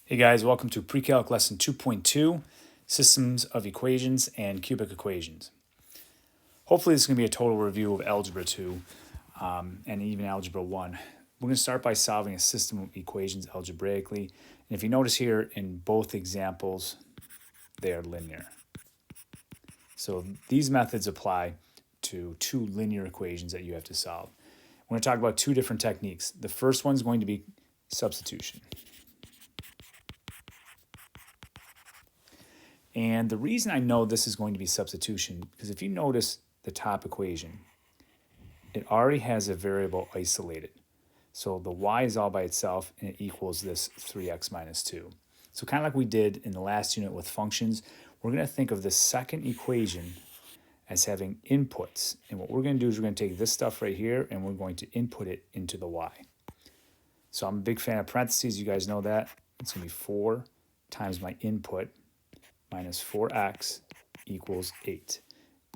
Hey guys, welcome to Pre-Calc lesson 2.2, Systems of Equations and Cubic Equations. Hopefully this is going to be a total review of Algebra 2 and even Algebra 1. We're going to start by solving a system of equations algebraically. And if you notice here in both examples, they are linear. So these methods apply to two linear equations that you have to solve. We're going to talk about two different techniques. The first one is going to be substitution. And the reason I know this is going to be substitution, because if you notice the top equation, it already has a variable isolated. So the y is all by itself, and it equals this 3x minus 2. So kind of like we did in the last unit with functions, we're going to think of the second equation as having inputs. And what we're going to do is we're going to take this stuff right here, and we're going to input it into the y. So I'm a big fan of parentheses. You guys know that. It's going to be 4 times my input minus 4x equals 8.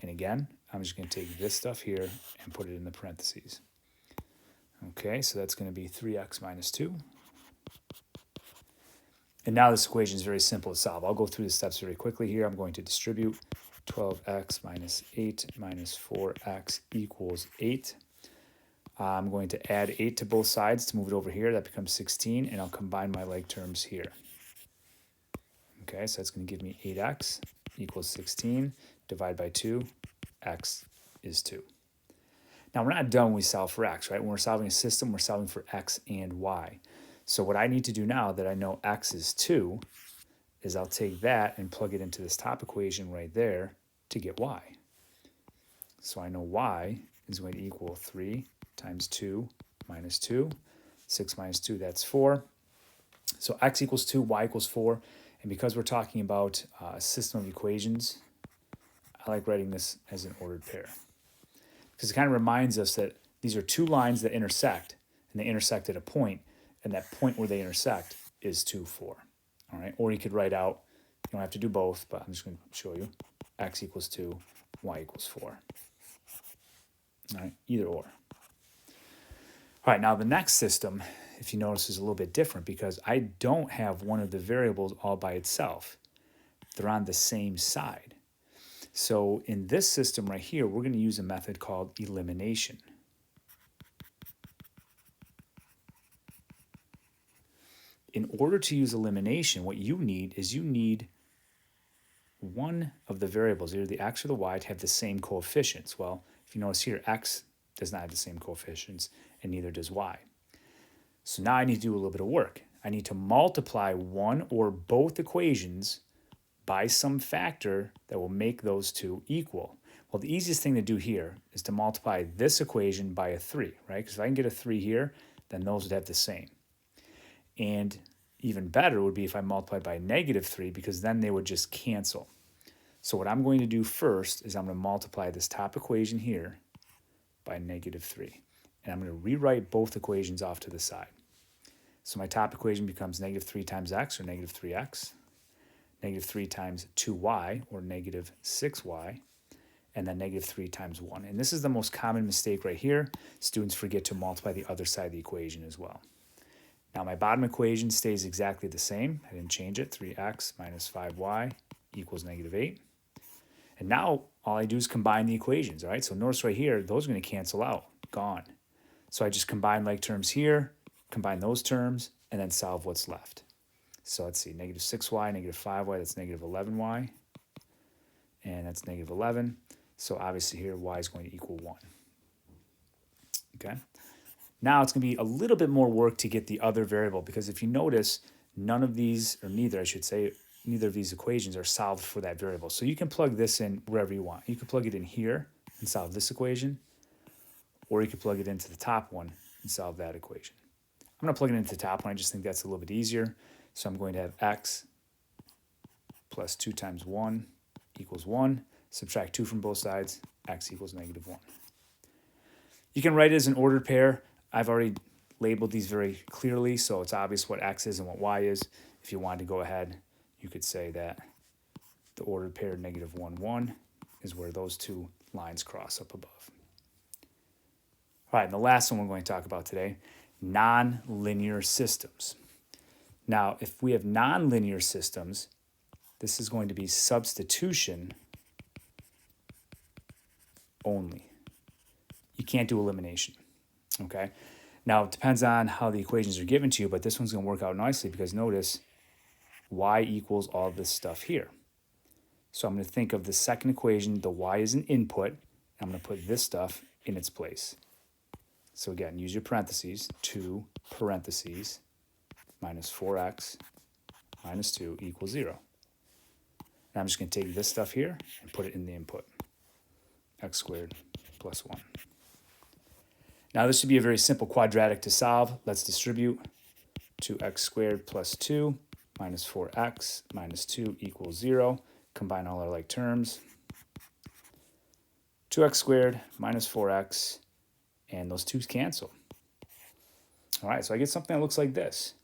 And again, I'm just going to take this stuff here and put it in the parentheses. Okay, so that's going to be 3x minus 2. And now this equation is very simple to solve. I'll go through the steps very quickly here. I'm going to distribute 12x minus 8 minus 4x equals 8. I'm going to add 8 to both sides to move it over here. That becomes 16, and I'll combine my like terms here. Okay, so that's going to give me 8x equals 16. Divide by 2, x is 2. Now, we're not done when we solve for x, right? When we're solving a system, we're solving for x and y. So what I need to do now that I know x is 2 is I'll take that and plug it into this top equation right there to get y. So I know y is going to equal 3 times 2 minus 2. 6 minus 2, that's 4. So x equals 2, y equals 4. And because we're talking about a system of equations, I like writing this as an ordered pair. Because it kind of reminds us that these are two lines that intersect, and they intersect at a point, and that point where they intersect is 2, 4. All right, or you could write out, you don't have to do both, but I'm just going to show you, x equals 2, y equals 4. All right, either or. All right, now the next system, if you notice, is a little bit different because I don't have one of the variables all by itself. They're on the same side. So in this system right here, we're going to use a method called elimination. In order to use elimination, what you need is you need one of the variables, either the x or the y, to have the same coefficients. Well, if you notice here, x does not have the same coefficients, and neither does y. So now I need to do a little bit of work. I need to multiply one or both equations by some factor that will make those two equal. Well, the easiest thing to do here is to multiply this equation by a 3, right? Because if I can get a 3 here, then those would have the same. And even better would be if I multiply by negative 3, because then they would just cancel. So what I'm going to do first is I'm going to multiply this top equation here by negative 3. And I'm going to rewrite both equations off to the side. So my top equation becomes negative 3 times x, or negative 3x, negative 3 times 2y, or negative 6y, and then negative 3 times 1. And this is the most common mistake right here. Students forget to multiply the other side of the equation as well. Now my bottom equation stays exactly the same. I didn't change it. 3x minus 5y equals negative 8. And now all I do is combine the equations, all right? So notice right here, those are going to cancel out, gone. So I just combine like terms here, combine those terms, and then solve what's left. So let's see, negative 6y, negative 5y, that's negative 11y, and that's negative 11. So obviously here, y is going to equal 1. Okay? Now it's going to be a little bit more work to get the other variable, because if you notice, none of these, or neither, I should say, neither of these equations are solved for that variable. So you can plug this in wherever you want. You can plug it in here and solve this equation, or you could plug it into the top one and solve that equation. I'm going to plug it into the top one. I just think that's a little bit easier. So I'm going to have x plus 2 times 1 equals 1. Subtract 2 from both sides. X equals negative 1. You can write it as an ordered pair. I've already labeled these very clearly, so it's obvious what x is and what y is. If you wanted to go ahead, you could say that the ordered pair negative 1, 1 is where those two lines cross up above. All right, and the last one we're going to talk about today, nonlinear systems. Now, if we have nonlinear systems, this is going to be substitution only. You can't do elimination, okay? Now, it depends on how the equations are given to you, but this one's going to work out nicely because notice y equals all this stuff here. So I'm going to think of the second equation, the y is an input, and I'm going to put this stuff in its place. So again, use your parentheses, 2 parentheses minus 4x minus 2 equals 0. And I'm just going to take this stuff here and put it in the input, x squared plus 1. Now this should be a very simple quadratic to solve. Let's distribute. 2x squared plus 2 minus 4x minus 2 equals 0. Combine all our like terms. 2x squared minus 4x, and those 2's cancel. All right, so I get something that looks like this.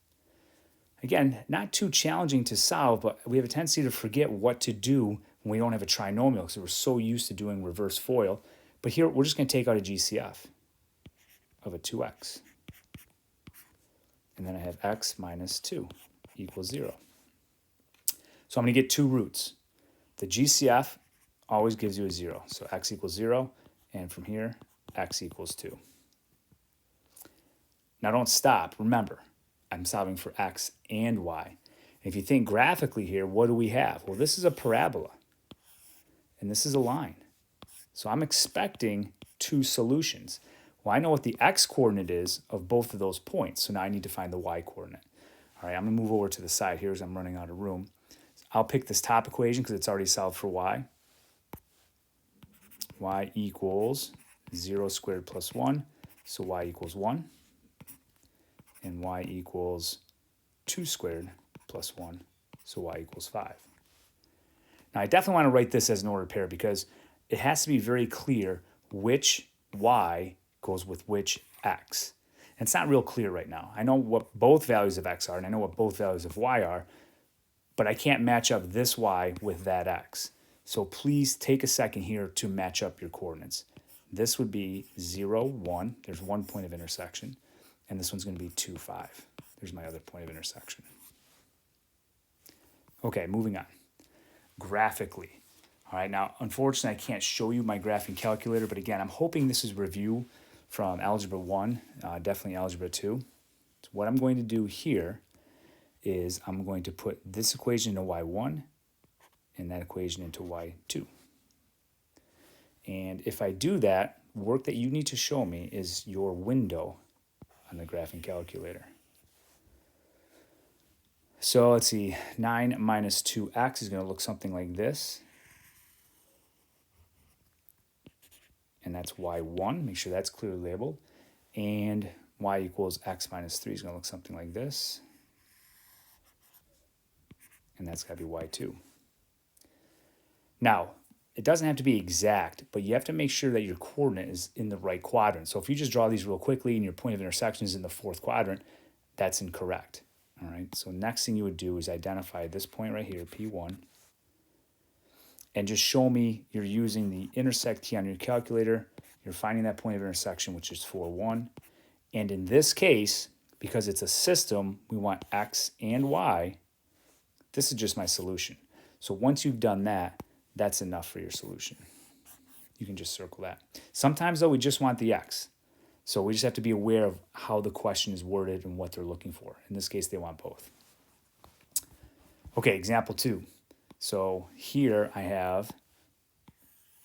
Again, not too challenging to solve, but we have a tendency to forget what to do when we don't have a trinomial because we're so used to doing reverse FOIL. But here, we're just going to take out a GCF of a 2x. And then I have x minus 2 equals 0. So I'm going to get 2 roots. The GCF always gives you a 0. So x equals 0, and from here, x equals 2. Now don't stop. Remember, I'm solving for x and y. If you think graphically here, what do we have? Well, this is a parabola, and this is a line. So I'm expecting 2 solutions. Well, I know what the x-coordinate is of both of those points, so now I need to find the y-coordinate. All right, I'm going to move over to the side here as I'm running out of room. I'll pick this top equation because it's already solved for y. Y equals 0 squared plus 1, so y equals 1. And y equals 2 squared plus 1, so y equals 5. Now, I definitely want to write this as an ordered pair because it has to be very clear which y goes with which x. And it's not real clear right now. I know what both values of x are, and I know what both values of y are, but I can't match up this y with that x. So please take a second here to match up your coordinates. This would be 0, 1. There's 1 point of intersection. And this one's going to be 2, 5. There's my other point of intersection. Okay, moving on. Graphically. All right, now, unfortunately, I can't show you my graphing calculator, but again, I'm hoping this is review from Algebra 1, definitely Algebra 2. So what I'm going to do here is I'm going to put this equation into y1 and that equation into y2. And if I do that, work that you need to show me is your window on the graphing calculator. So let's see, 9 minus 2x is going to look something like this. And that's y1, make sure that's clearly labeled. And y equals x minus 3 is going to look something like this. And that's got to be y2. Now, it doesn't have to be exact, but you have to make sure that your coordinate is in the right quadrant. So if you just draw these real quickly and your point of intersection is in the 4th quadrant, that's incorrect. All right, so next thing you would do is identify this point right here, P1, and just show me you're using the intersect key on your calculator. You're finding that point of intersection, which is 4, 1. And in this case, because it's a system, we want x and y. This is just my solution. So once you've done that, that's enough for your solution. You can just circle that. Sometimes, though, we just want the x. So we just have to be aware of how the question is worded and what they're looking for. In this case, they want both. Okay, example 2. So here I have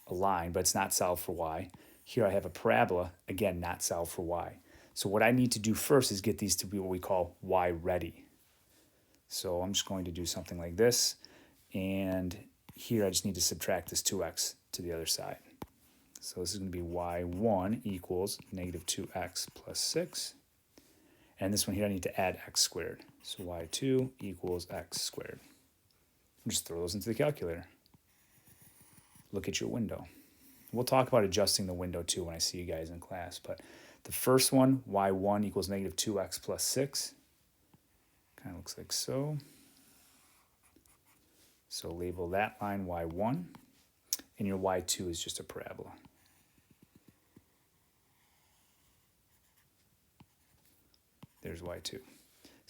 a line, but it's not solved for y. Here I have a parabola, again, not solved for y. So what I need to do first is get these to be what we call y-ready. So I'm just going to do something like this. And here I just need to subtract this 2x to the other side. So this is going to be y1 equals negative 2x plus 6. And this one here I need to add x squared. So y2 equals x squared. Just throw those into the calculator. Look at your window. We'll talk about adjusting the window too when I see you guys in class. But the first one, y1 equals negative 2x plus 6. Kind of looks like so. So label that line y1. And your y2 is just a parabola. There's y2.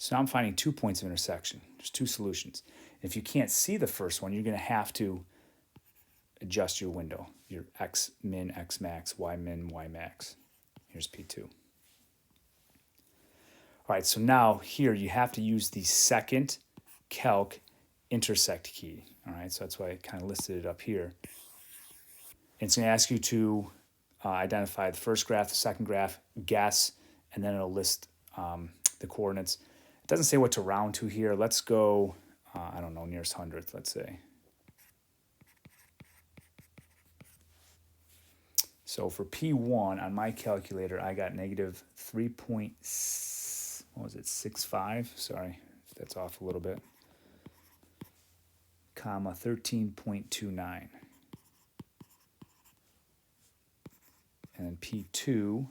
So now I'm finding 2 points of intersection. There's 2 solutions. If you can't see the first one, you're going to have to adjust your window, your x min, x max, y min, y max. Here's P2. All right, so now here you have to use the second calc intersect key. All right, so that's why I kind of listed it up here. And it's going to ask you to identify the first graph, the second graph, guess, and then it'll list the coordinates. It doesn't say what to round to here. Let's go, I don't know, nearest hundredth, let's say. So for P1 on my calculator, I got negative 3.65. Sorry, if that's off a little bit. Comma 13.29. And then P2,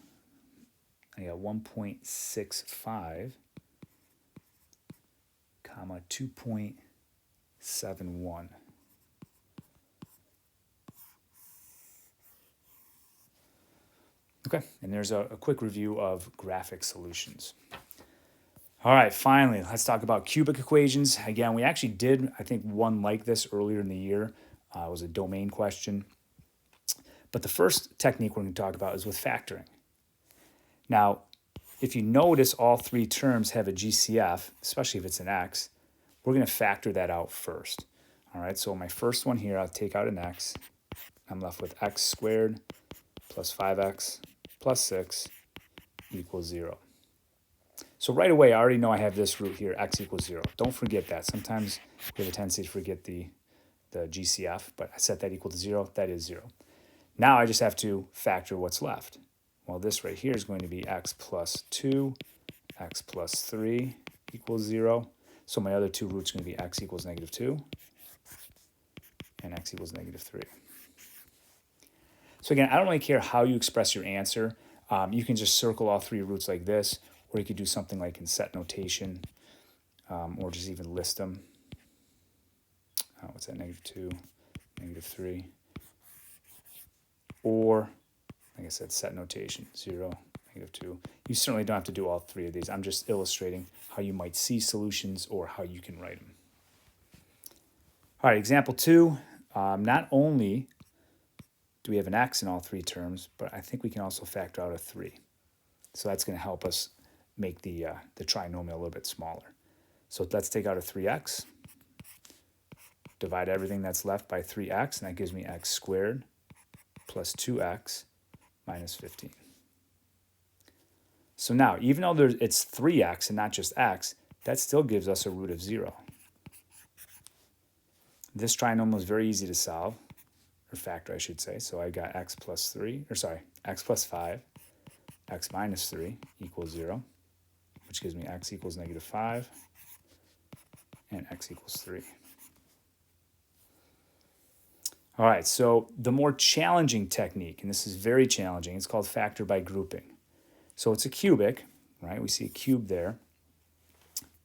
I got 1.65, comma 2.71. Okay, and there's a quick review of graphic solutions. All right, finally, let's talk about cubic equations. Again, we actually did, I think, one like this earlier in the year. It was a domain question. But the first technique we're going to talk about is with factoring. Now, if you notice all 3 terms have a GCF, especially if it's an x, we're going to factor that out first. All right, so my first one here, I'll take out an x. I'm left with x squared plus 5x plus 6 equals 0. So right away, I already know I have this root here, x equals 0. Don't forget that. Sometimes we have a tendency to forget the GCF, but I set that equal to 0. That is 0. Now I just have to factor what's left. Well, this right here is going to be x plus 2, x plus 3 equals 0. So my other 2 roots are going to be x equals negative 2 and x equals negative 3. So again, I don't really care how you express your answer. You can just circle all 3 roots like this, or you could do something like in set notation, or just even list them. What's that, negative 2, negative 3. Or, like I said, set notation, 0, negative 2. You certainly don't have to do all 3 of these. I'm just illustrating how you might see solutions or how you can write them. All right, example 2. Not only do we have an x in all 3 terms, but I think we can also factor out a 3. So that's going to help us make the trinomial a little bit smaller. So let's take out a 3x, divide everything that's left by 3x, and that gives me x squared plus 2x minus 15. So now, even though it's 3x and not just x, that still gives us a root of 0. This trinomial is very easy to solve, or factor I should say. So I got x plus 5, x minus 3 equals 0, which gives me x equals negative 5 and x equals 3. All right, so the more challenging technique, and this is very challenging, it's called factor by grouping. So it's a cubic, right? We see a cube there,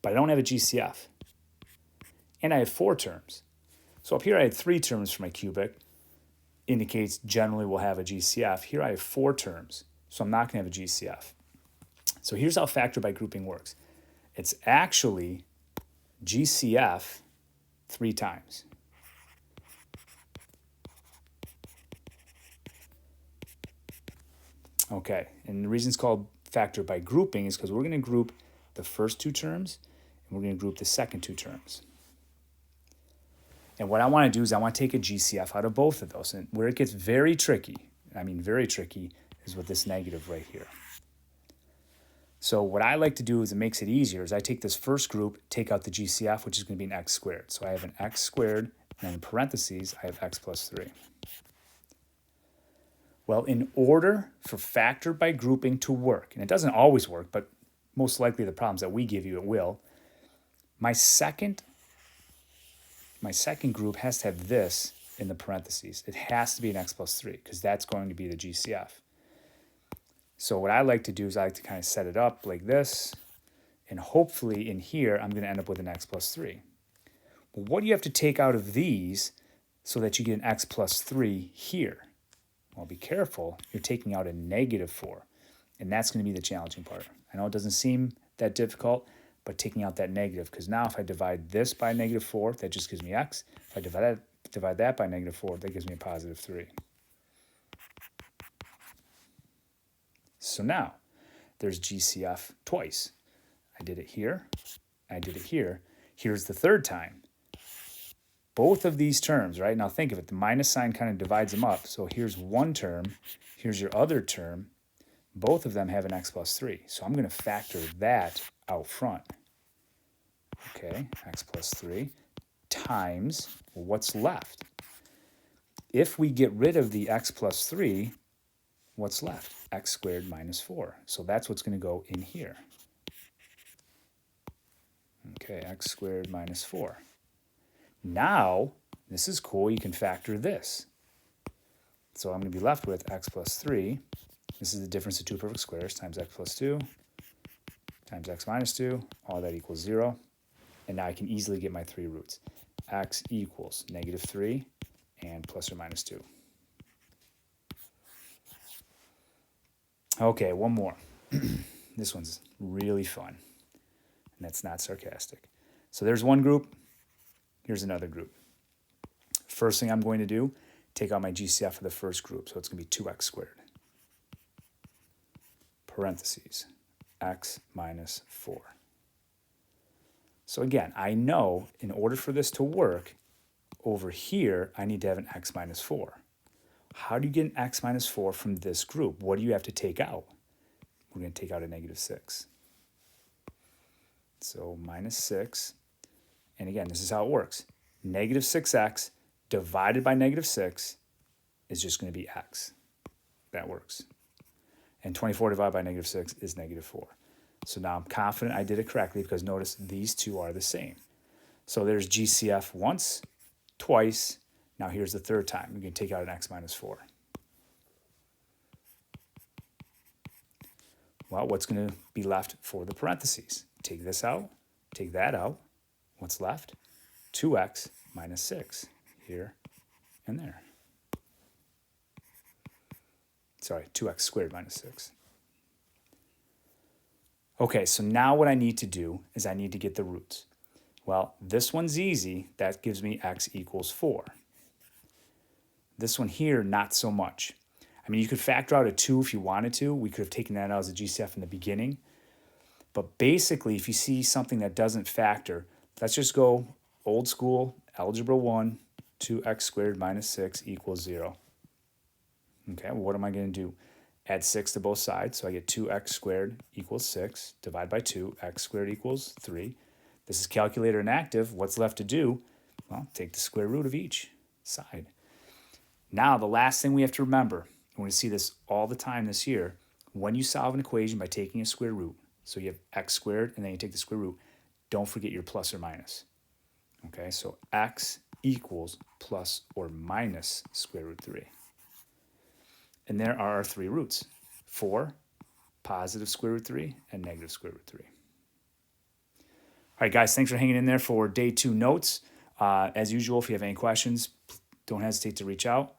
but I don't have a GCF. And I have 4 terms. So up here I had 3 terms for my cubic, indicates generally we'll have a GCF. Here I have 4 terms, so I'm not going to have a GCF. So here's how factor by grouping works. It's actually GCF 3 times. Okay, and the reason it's called factor by grouping is because we're going to group the first 2 terms, and we're going to group the second 2 terms. And what I want to do is I want to take a GCF out of both of those. And where it gets very tricky, I mean very tricky, is with this negative right here. So what I like to do is it makes it easier is I take this first group, take out the GCF, which is going to be an x squared. So I have an x squared, and then in parentheses, I have x plus 3. Well, in order for factor by grouping to work, and it doesn't always work, but most likely the problems that we give you, it will, my second group has to have this in the parentheses. It has to be an x plus 3 because that's going to be the GCF. So what I like to do is I like to kind of set it up like this, and hopefully in here I'm going to end up with an x plus 3. Well, what do you have to take out of these so that you get an x plus 3 here? Well, be careful. You're taking out a negative 4, and that's going to be the challenging part. I know it doesn't seem that difficult, by taking out that negative, because now if I divide this by -4, that just gives me x. If I divide that by -4, that gives me a positive 3. So now there's GCF twice. I did it here, I did it here. Here's the third time. Both of these terms, right? Now think of it, the minus sign kind of divides them up. So here's one term, here's your other term. Both of them have an x plus 3. So I'm going to factor that out front. Okay, x plus 3 times, well, what's left? If we get rid of the x plus 3, what's left? X squared minus 4. So that's what's going to go in here. Okay, x squared minus 4. Now, this is cool, you can factor this. So I'm going to be left with x plus 3. This is the difference of two perfect squares times x plus 2 times x minus 2. All that equals 0. And now I can easily get my 3 roots. X equals -3 and plus or minus 2. Okay, one more. This one's really fun. And that's not sarcastic. So there's one group. Here's another group. First thing I'm going to do, take out my GCF for the first group. So it's going to be 2x squared. Parentheses, x minus 4. So again, I know in order for this to work, over here, I need to have an x minus 4. How do you get an x minus 4 from this group? What do you have to take out? We're going to take out a -6. So minus 6. And again, this is how it works. -6x divided by -6 is just going to be x. That works. And 24 divided by -6 is -4. So now I'm confident I did it correctly because notice these two are the same. So there's GCF once, twice. Now here's the third time. We're going to take out an x minus 4. Well, what's going to be left for the parentheses? Take this out, take that out. What's left? 2x minus 6 here and there. Sorry, 2x squared minus 6. Okay, so now what I need to do is I need to get the roots. Well, this one's easy. That gives me x equals 4. This one here, not so much. I mean, you could factor out a 2 if you wanted to. We could have taken that out as a GCF in the beginning. But basically, if you see something that doesn't factor, let's just go old school, algebra 1, 2x squared minus 6 equals 0. Okay, well, what am I going to do? Add 6 to both sides, so I get 2x squared equals 6. Divide by 2, x squared equals 3. This is calculator inactive. What's left to do? Well, take the square root of each side. Now, the last thing we have to remember, and we're going to see this all the time this year, when you solve an equation by taking a square root, so you have x squared and then you take the square root, don't forget your plus or minus. Okay, so x equals plus or minus square root 3. And there are our 3 roots, 4, positive square root 3, and negative square root 3. All right, guys, thanks for hanging in there for day 2 notes. As usual, if you have any questions, don't hesitate to reach out.